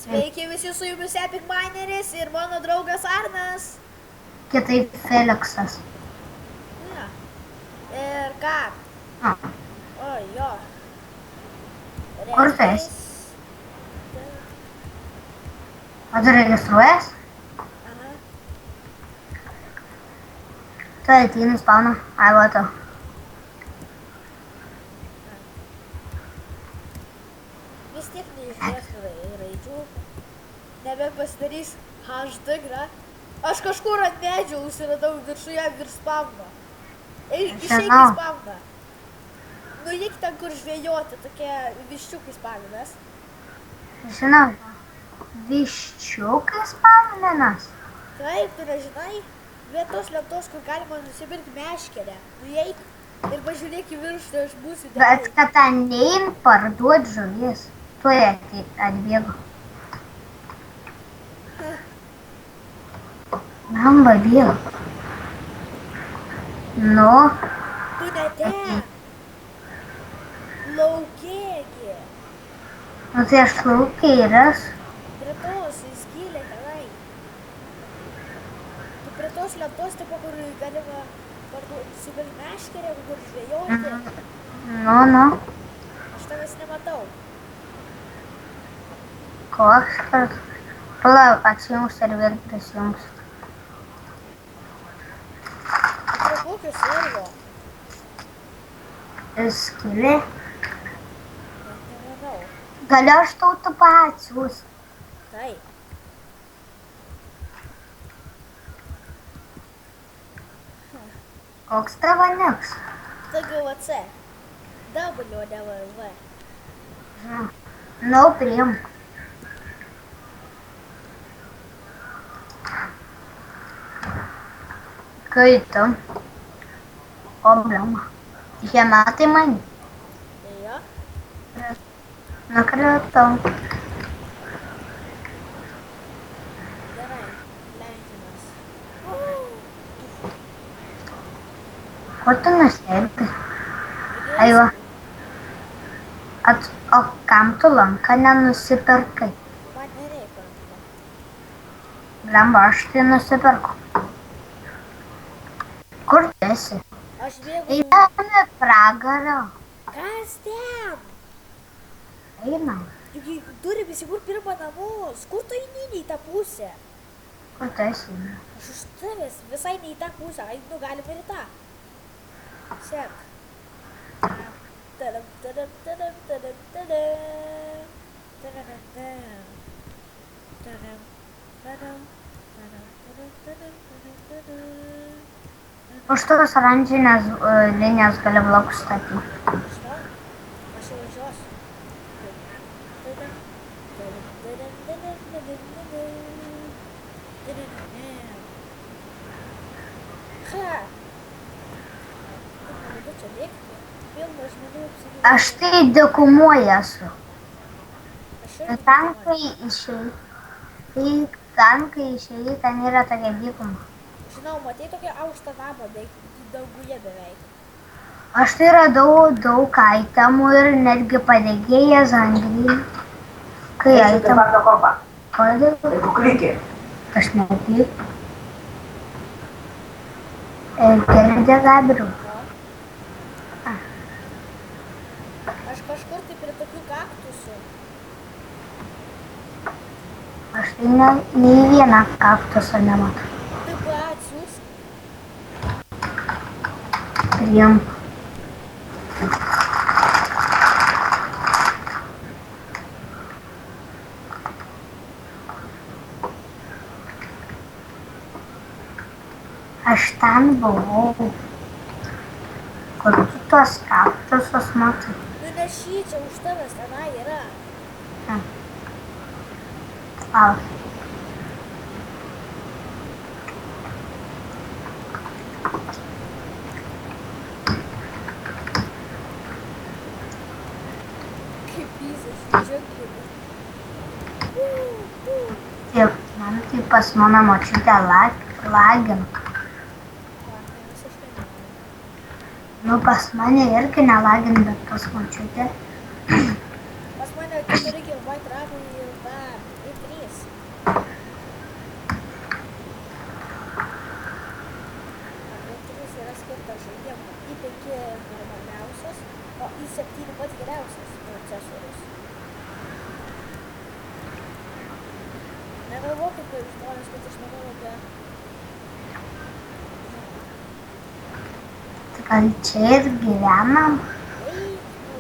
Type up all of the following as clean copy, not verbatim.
Sveiki visi, su jumis Epic Mineris ir mano draugas Arnas. Kitaip Feliksas. Na. Ir ką? A, O, jo. Kur tu esi? Reiškiais. O tu registruojas? Aha. Tu ateini spauną. Ai, va tu. Vis tiek neišdės raidžių. Nebent pasidarys HD gra. Aš kažkur ant medžio užsiradau viršuje virš spavno. Išeik į Žinau. spavną. Nueik ten, kur žvejoti, tokie viščiukai spavnas. Žinau. Viščiukai spauminas. Taip, tu nežinai, vietos lentos, kur galima nusipirkti meškerę. Nueik ir pažiūrėk į viršų, tai aš būsiu Bet kad ten neim parduot žuvies. Tuoj atbėgo. Bamba bėgo. Nu, Tu ne ten. Laukėgi. nu tai aš laukėjas. Prie tos įskylė tenai. Tu prie tos lentos, tipo, kur galima nusipirkti meškerę, kur žvejoti. Nu. Aš tavęs nematau. Koks tas? Palauk, atsijungs ir vėl prisijungs. Prie kokio servo? Skylė. Net nemanau. Galiu aš tau tu atsiųs. Taip. Koks tavo niks? TGVC. WDVV. Nu, priimk. Kaitam. Problema. Jie metai man. Jo. Nakratau. Gerai. Lenkimės. Ko tu nustebti? Aiva. O kam tu lanką nenusipirkai? Man nereikia. Blemba, aš tai nusipirku. Kur tu esi? Aš bėgu. Einame pragaro. Kas ten? Einam. Juk turim įsikurt pirmą namus. Kur tu eini į tą pusę? Kur tu esi? Aš už tavęs visai ne į tą pusę. Ai, nu galim ir į tą. Sek. Tadam, tadam, tadam, tadam, tadam. Tadam, tadam. Tadam, tadam, tadam, tadam, tadam, tadam, tadam. Už tos oranžinės linijos gali blokus statyti. Žinau, aš jau važiuosiu. Tadam, tadam, tadam, tadam, tadam, tadam. Tadam, tadam. Ha! Kaip man čia lėkti? Pilna žmonių apsigyventi. Aš tai dykumoje esu. Aš Ir irgi ten, dykumoje. kai išėjai, ten yra tokia dykuma. Žinau, matai tokią aukštą namą, danguje beveik. Aš tai radau daug aitemų ir netgi padegėjęs anglį. Kai aitemų... Kodėl? Aš nepyk. Girdė Gabriel. Jo. Aš kažkur tai prie tokių kaktusų. Aš tai nei vieną kaktusą nematau. Taip atsiųsk. Priimk. Aš ten buvau. Kur tu tuos kaktusus matai? Nu nešyčia už tavęs tenai yra. Lauk. Kaip įsas, džiaugiamės. Taip, man tai pas mano močiutę lagina. Visiškai ne. Nu, pas mane irgi nelagina, bet pas močiutę. Pas mane 4 GB RAM ir dar. Negalvokit, kaip žmonės, kad aš manau apie... Tai gal čia ir gyvenam? Eik tu,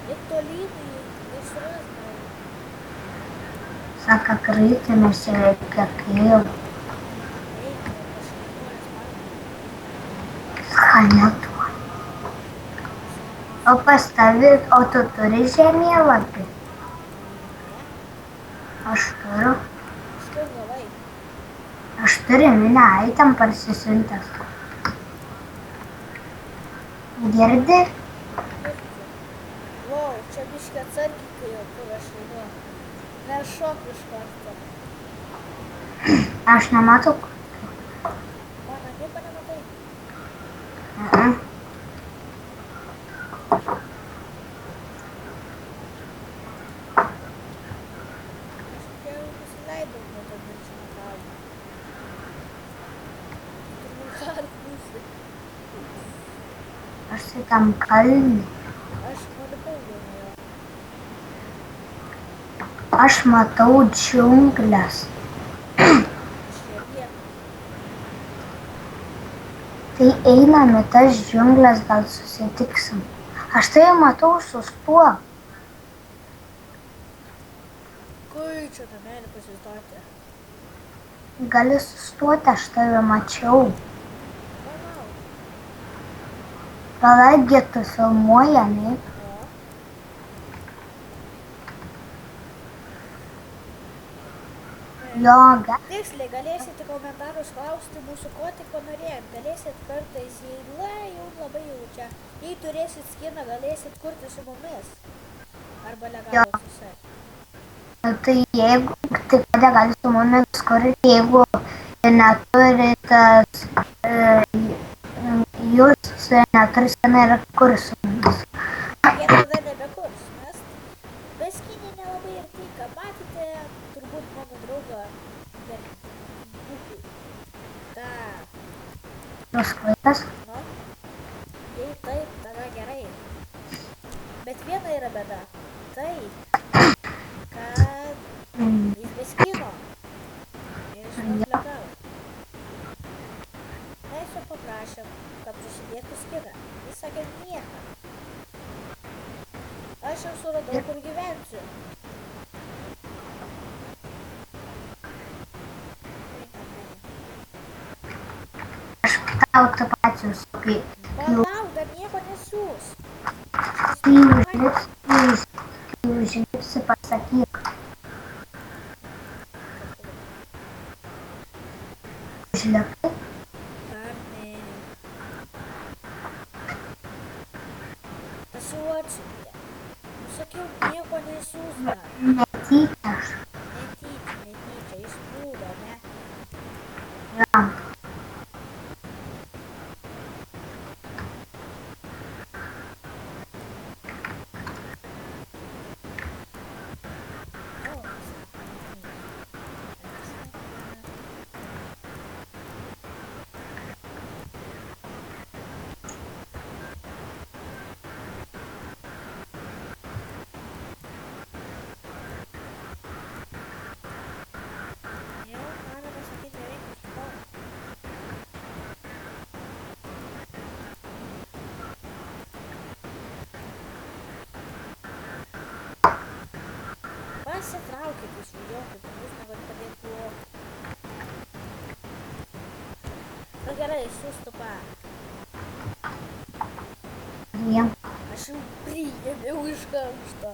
eik tolyn į gaisras gal. Sako, kryptimės čia reikia Kijevo. Eik, aš netolės man. Skanėtų. O pas tavi, o tu turi žemėlapį? Ne, Aš turiu. iš kur gavai? Aš turiu minę aitam parsisiuntęs. Girdi? Girdžiu. Wow, čia biškį atsargiai, kai jau kur aš einu. Nešok iš karto. Aš nematau. Mano nieko nematai. Aš jau nusileidau nuo to milžino kalno. Turbūt kart būsi. Aš tai tam kalnį. Aš nulipau jau nuo jo. Aš matau džiunglės. Aš ją lieku. Tai einam į tas džiunglės, gal susitiksim. Aš tai matau, sustok. Kai čia tą melį pasistoti? Gali sustoti, aš tave mačiau. Manau. Paladgi tu filmuoja, ne? O? Jo, Tiksliai, galėsite komentarus klausti mūsų, ko tik panorėjot. Galėsit kartais, jei jau labai jaučia. Jei turėsit skiną, galėsit kurti su mumis. Arba legalus visai. tai jeigu, tai kada gali su mumis kurti, jeigu neturitas, jūs neturi sceną ir kur su mumis. Jie tada nebekurs, nes beskinė nelabai ir tinka. Matėte turbūt mano draugą Berniukui. Ta, Jūs klaidas? nu, jei taip, tada gerai. Bet viena yra bėda. Tai, kad jis beskino. Jis nublegavo. Mes jo paprašėm, kad užsidėtų skiną. Jis sakė nieką. Aš jau suradau, kur gyvensiu. Aš tau tą pačią supį. Palauk, dar nieko nesiūs. Kai užlipsi, pasakyk. Užlipai? Dar ne. Tas jau atsiuntė. Sakiau, nieko nesiūs dar. Netyčia aš. Netyčia, jis būdo, ne? Jam. Jau, galima sakyti, beveik išpau. Pasitraukit iš vijokit, jūs negali padėti blokų. Na gerai, sustupą. Jiem. Aš jau priėmiau iš karšto.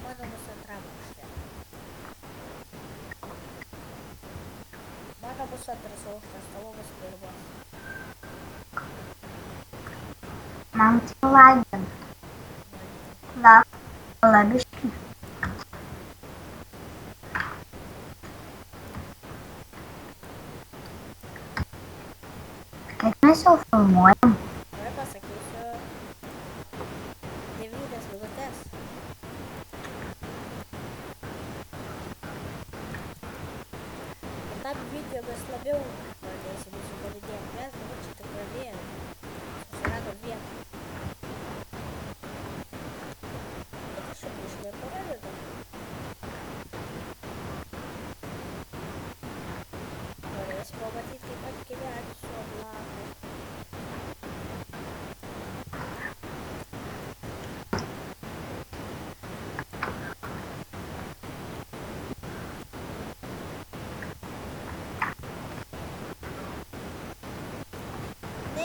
Mano bus antram aukšte. Mano bus antras aukštas, tavo bus pirmas. Man tai lagina. Labiškai. Kaip mes jau filmuojam? Dabar pasakysiu 9 minutės. Ir tam video mes labiau pradėsim įsipareidėti. Mes dabar čia tik pradėjom. Susiradom vietą. Bet aš jau biškai ir parodydam.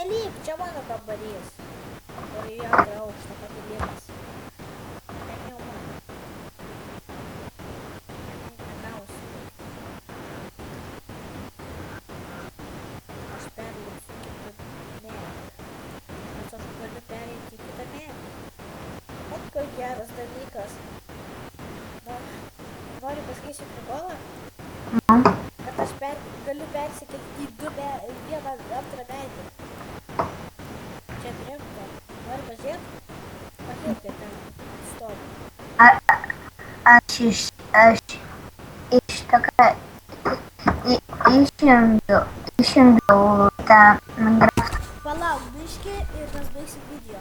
Nelyg, čia mano kambarys. Ir į antrą aukštą pakilimas. Ten jau mano. Negausiu. Aš perlipsiu kitą medį. Nes aš galiu pereiti į kitą medį. Ot, koks geras dalykas. Noriu pasakysiu prikolą, kad aš galiu persikelti į vieną antrą medį. Čia rimta. Nori pažiūrėti? Pakilti ten stovi. Aš iš tokia išjungiau tą Minecraft. Palauk biškį ir mes baigsim video.